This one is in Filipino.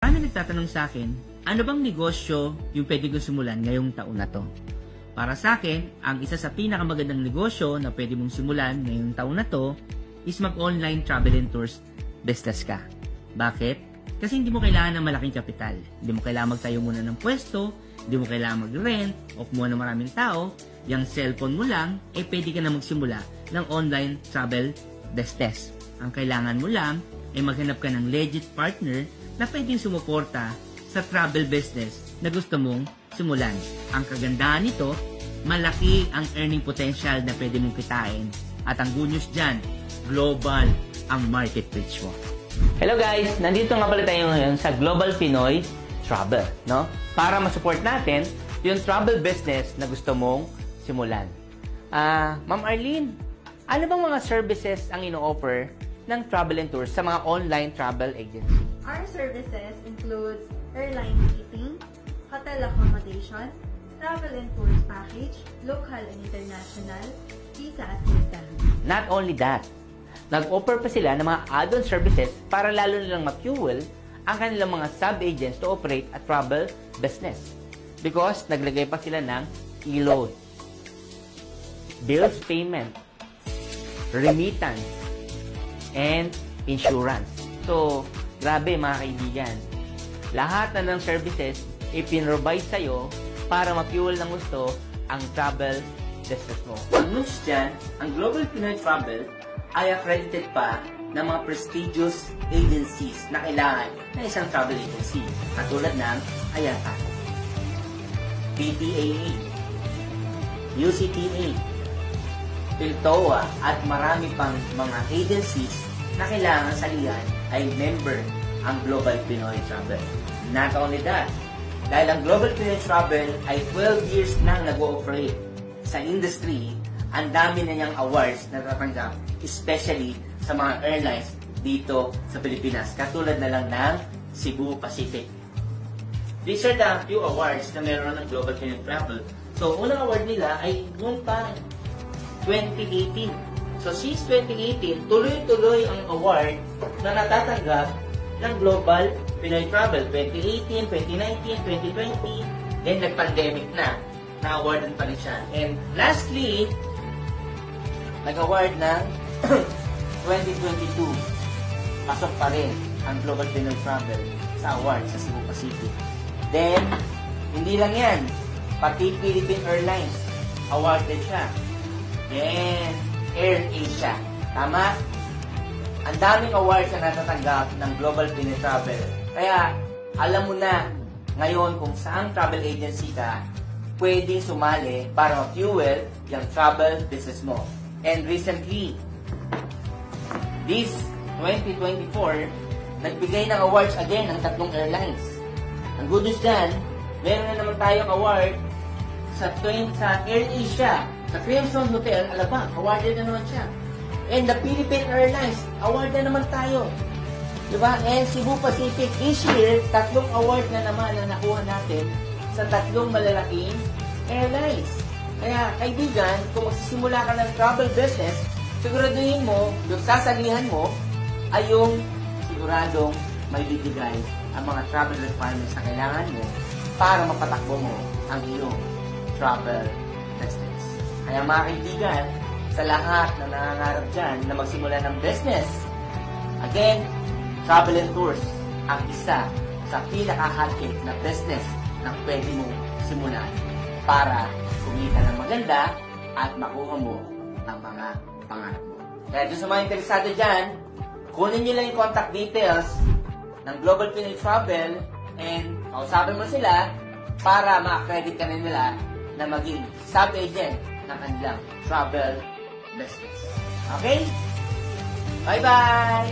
Paano nagtatanong sa akin, ano bang negosyo yung pwede ko simulan ngayong taon na to? Para sa akin, ang isa sa pinakamagandang negosyo na pwede mong simulan ngayong taon na to is mag-online travel and tours business ka. Bakit? Kasi hindi mo kailangan ng malaking kapital. Hindi mo kailangan magtayo muna ng pwesto, hindi mo kailangan mag-rent o kumuha ng maraming tao. Yung cellphone mo lang, pwede ka na magsimula ng online travel business. Ang kailangan mo lang ay maghanap ka ng legit partner na pwedeng sumuporta sa travel business na gusto mong simulan. Ang kagandahan nito, malaki ang earning potential na pwede mong kitain. At ang good news dyan, global ang market reach mo. Hello guys! Nandito nga pala tayo ngayon sa Global Pinoy Travel, no? Para ma-support natin yung travel business na gusto mong simulan. Ma'am Arlene, ano bang mga services ang ino-offer ng travel and tours sa mga online travel agency? Our services includes airline ticketing, hotel accommodation, travel and tours package, local and international, visa assistance. Not only that, nag-offer pa sila ng mga add-on services para lalo nilang ma-fuel ang kanilang mga sub-agents to operate a travel business. Because naglagay pa sila ng e-load, bills payment, remittance, and insurance. So, grabe mga kaibigan. Lahat na ng services ipinrovide sa'yo para ma-fuel ng gusto ang travel business mo. Ang news dyan, ang Global Pinoy Travel ay accredited pa ng mga prestigious agencies na kailangan ng isang travel agency. Katulad ng IATA, PTAA, UCTA, PILTOA, at marami pang mga agencies na kailangan salihan ay member ang Global Pinoy Travel. Not only that, dahil ang Global Pinoy Travel ay 12 years nang nag-ooperate sa industry, ang dami na niyang awards na natatanggap, especially sa mga airlines dito sa Pilipinas, katulad na lang ng Cebu Pacific. These are the few awards na meron ng Global Pinoy Travel. So, unang award nila ay noon pa 2018. So, since 2018, tuloy-tuloy ang award na natatanggap ng Global Pinoy Travel. 2018, 2019, 2020, then nag-pandemic na. Na-awardan pa rin siya. And lastly, nag-award ng 2022. Pasok pa rin ang Global Pinoy Travel sa award sa Cebu Pacific. Then, hindi lang yan. Pati Philippine Airlines, awarded siya. Then, Air Asia. Tama? Ang daming awards na natatanggap ng Global Pinoy Travel. Kaya, alam mo na ngayon kung saang travel agency ka pwedeng sumali para ma-fuel yung travel business mo. And recently, this 2024, nagbigay ng awards again ng 3 airlines. Ang good news dyan, meron na naman tayong award sa Air Asia. Sa Crimson Hotel, Alabang, awarded na naman siya. And the Philippine Airlines, award na naman tayo. Diba? And Cebu Pacific, this year, 3 award na naman na nakuha natin sa 3 malalaking airlines. Kaya, kaibigan, kung magsisimula ka ng travel business, siguraduhin mo, yung sasalihan mo, ay yung siguradong may bibigay ang mga travel requirements na kailangan mo para mapatakbo mo ang iyong travel business. Kaya mga kaibigan, sa lahat na nangangarap dyan na magsimula ng business, again, travel and tours ang isa sa pinaka-hot-hit na business na pwede mong simulan para kumita ng maganda at makuha mo ang mga pangarap mo. Kaya doon sa mga interesado dyan, kunin nyo lang yung contact details ng Global Pinoy Travel and kausapin mo sila para ma-accredit ka na nila na maging sub-agent ng kanilang travel business. Okay? Bye-bye!